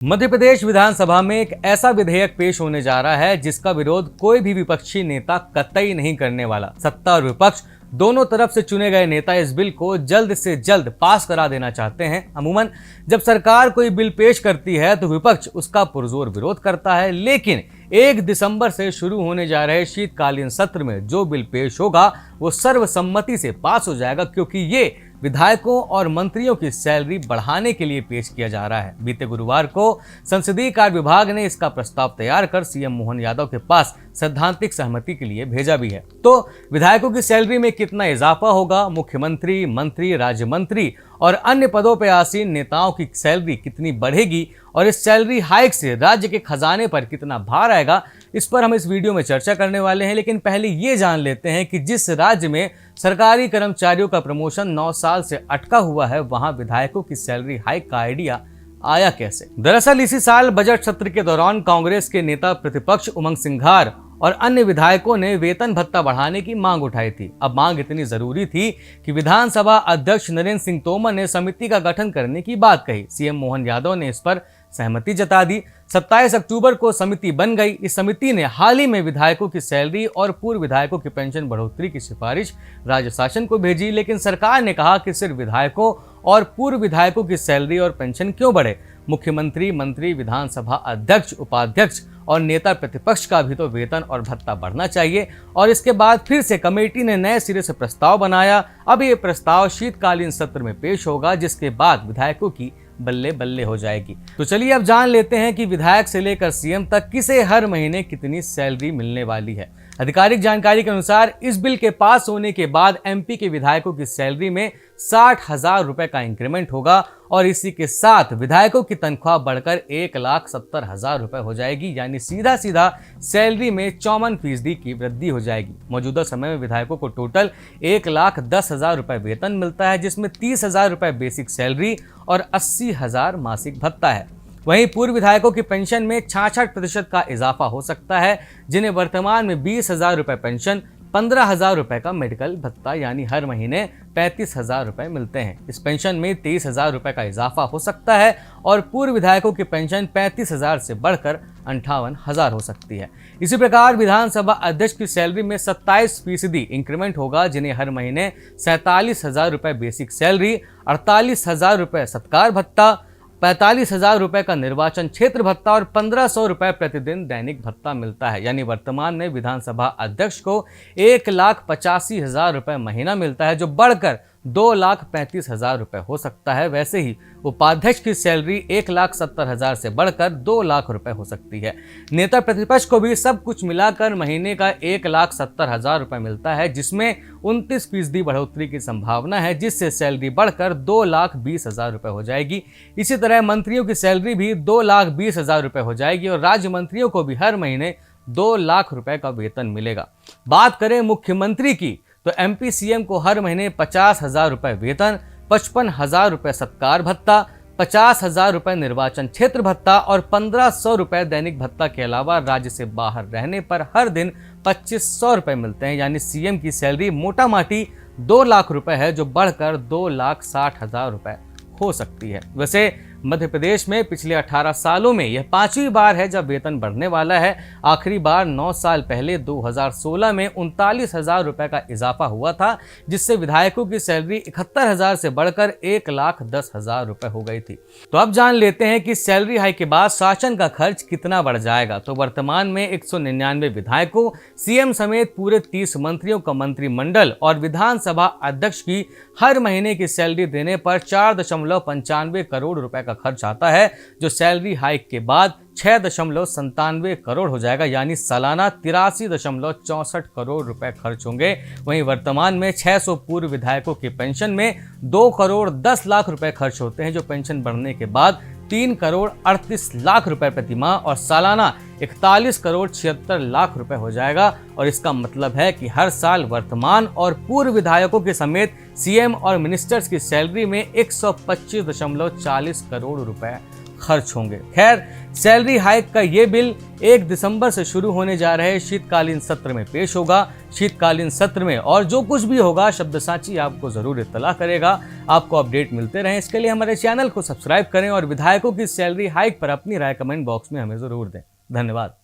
मध्य प्रदेश विधानसभा में एक ऐसा विधेयक पेश होने जा रहा है जिसका विरोध कोई भी विपक्षी नेता कतई नहीं करने वाला। सत्ता और विपक्ष दोनों तरफ से चुने गए नेता इस बिल को जल्द से जल्द पास करा देना चाहते हैं। अमूमन जब सरकार कोई बिल पेश करती है तो विपक्ष उसका पुरजोर विरोध करता है, लेकिन 1 दिसंबर से शुरू होने जा रहे शीतकालीन सत्र में जो बिल पेश होगा वो सर्वसम्मति से पास हो जाएगा, क्योंकि ये विधायकों और मंत्रियों की सैलरी बढ़ाने के लिए पेश किया जा रहा है। बीते गुरुवार को संसदीय कार्य विभाग ने इसका प्रस्ताव तैयार कर सीएम मोहन यादव के पास सैद्धांतिक सहमति के लिए भेजा भी है। तो विधायकों की सैलरी में कितना इजाफा होगा, मुख्यमंत्री, मंत्री, राज्य मंत्री और अन्य पदों पर आसीन नेताओं की सैलरी कितनी बढ़ेगी और इस सैलरी हाइक से राज्य के खजाने पर कितना भार आएगा, इस पर हम इस वीडियो में चर्चा करने वाले हैं। लेकिन पहले ये जान लेते हैं कि जिस राज्य में सरकारी कर्मचारियों का प्रमोशन 9 साल से अटका हुआ है, वहां विधायकों की सैलरी हाइक का आइडिया आया कैसे। दरअसल इसी साल बजट सत्र के दौरान कांग्रेस के नेता प्रतिपक्ष उमंग सिंघार और अन्य विधायकों ने वेतन भत्ता बढ़ाने की मांग उठाई थी। अब मांग इतनी जरूरी थी कि विधानसभा अध्यक्ष नरेंद्र सिंह तोमर ने समिति का गठन करने की बात कही। सीएम मोहन यादव ने इस पर सहमति जता दी। 27 अक्टूबर को समिति बन गई। इस समिति ने हाल ही में विधायकों की सैलरी और पूर्व विधायकों की पेंशन बढ़ोतरी की सिफारिश राज्य शासन को भेजी, लेकिन सरकार ने कहा कि सिर्फ विधायकों और पूर्व विधायकों की सैलरी और पेंशन क्यों बढ़े, मुख्यमंत्री, मंत्री, विधानसभा अध्यक्ष, उपाध्यक्ष और नेता प्रतिपक्ष का भी तो वेतन और भत्ता बढ़ना चाहिए। और इसके बाद फिर से कमेटी ने नए सिरे से प्रस्ताव बनाया। अब ये प्रस्ताव शीतकालीन सत्र में पेश होगा, जिसके बाद विधायकों की बल्ले बल्ले हो जाएगी। तो चलिए अब जान लेते हैं कि विधायक से लेकर सीएम तक किसे हर महीने कितनी सैलरी मिलने वाली है। आधिकारिक जानकारी के अनुसार इस बिल के पास होने के बाद एमपी के विधायकों की सैलरी में 60,000 रुपए का इंक्रीमेंट होगा और इसी के साथ विधायकों की तनख्वाह बढ़कर 1,70,000 रुपए हो जाएगी, यानी सीधा सीधा सैलरी में 54% की वृद्धि हो जाएगी। मौजूदा समय में विधायकों को टोटल 1,10,000 रुपए वेतन मिलता है, जिसमें 30,000 रुपए बेसिक सैलरी और 80,000 मासिक भत्ता है। वहीं पूर्व विधायकों की पेंशन में 66% का इजाफा हो सकता है, जिन्हें वर्तमान में 20,000 रुपए पेंशन, 15,000 रुपए का मेडिकल भत्ता यानी हर महीने 35,000 रुपए मिलते हैं। इस पेंशन में 23,000 रुपए का इजाफा हो सकता है और पूर्व विधायकों की पेंशन 35,000 से बढ़कर 58,000 हो सकती है। इसी प्रकार विधानसभा अध्यक्ष की सैलरी में 27% इंक्रीमेंट होगा, जिन्हें हर महीने 47,000 रुपए बेसिक सैलरी, 48,000 रुपए सत्कार भत्ता, 45,000 रुपए का निर्वाचन क्षेत्र भत्ता और 1,500 रुपए प्रतिदिन दैनिक भत्ता मिलता है। यानी वर्तमान में विधानसभा अध्यक्ष को 1,85,000 रुपए महीना मिलता है, जो बढ़कर 2,35,000 रुपए हो सकता है। वैसे ही उपाध्यक्ष की सैलरी 1,70,000 से बढ़कर 2 लाख रुपए हो सकती है। नेता प्रतिपक्ष को भी सब कुछ मिलाकर महीने का 1,70,000 रुपए मिलता है, जिसमें 29% बढ़ोतरी की संभावना है, जिससे सैलरी बढ़कर 2,20,000 रुपए हो जाएगी। इसी तरह मंत्रियों की सैलरी भी 2,20,000 रुपए हो जाएगी और राज्य मंत्रियों को भी हर महीने 2 लाख रुपए का वेतन मिलेगा। बात करें मुख्यमंत्री की तो एमपी सीएम को हर महीने 50,000 रुपए वेतन, 55,000 रुपए सत्कार भत्ता, 50,000 रुपए निर्वाचन क्षेत्र भत्ता और 1,500 रुपए दैनिक भत्ता के अलावा राज्य से बाहर रहने पर हर दिन 2,500 रुपए मिलते हैं। यानी सीएम की सैलरी मोटा माटी 2 लाख रुपए है, जो बढ़कर 2,60,000 रुपए हो सकती है। वैसे मध्य प्रदेश में पिछले 18 सालों में यह 5वीं बार है जब वेतन बढ़ने वाला है। आखिरी बार 9 साल पहले 2016 में 39,000 रुपए का इजाफा हुआ था, जिससे विधायकों की सैलरी 71,000 से बढ़कर 1,10,000 रुपए हो गई थी। तो अब जान लेते हैं कि सैलरी हाइक के बाद शासन का खर्च कितना बढ़ जाएगा। तो वर्तमान में 199 विधायकों, सीएम समेत पूरे 30 मंत्रियों का मंत्रिमंडल और विधानसभा अध्यक्ष की हर महीने की सैलरी देने पर 4.95 करोड़ रुपए का खर्च आता है, जो सैलरी हाइक के बाद 6.97 करोड़ हो जाएगा, यानी सालाना 83.64 करोड़ रुपए खर्च होंगे। वहीं वर्तमान में 600 पूर्व विधायकों की पेंशन में 2 करोड़ 10 लाख रुपए खर्च होते हैं, जो पेंशन बढ़ने के बाद 3 करोड़ 38 लाख रुपए प्रति माह और सालाना 41 करोड़ 76 लाख रुपए हो जाएगा। और इसका मतलब है कि हर साल वर्तमान और पूर्व विधायकों के समेत सीएम और मिनिस्टर्स की सैलरी में 125.40 करोड़ रुपए खर्च होंगे। खैर, सैलरी हाइक का ये बिल 1 दिसंबर से शुरू होने जा रहे शीतकालीन सत्र में पेश होगा। शीतकालीन सत्र में और जो कुछ भी होगा शब्दसाची आपको जरूर इत्तला करेगा। आपको अपडेट मिलते रहें, इसके लिए हमारे चैनल को सब्सक्राइब करें और विधायकों की सैलरी हाइक पर अपनी राय कमेंट बॉक्स में हमें जरूर दें। धन्यवाद।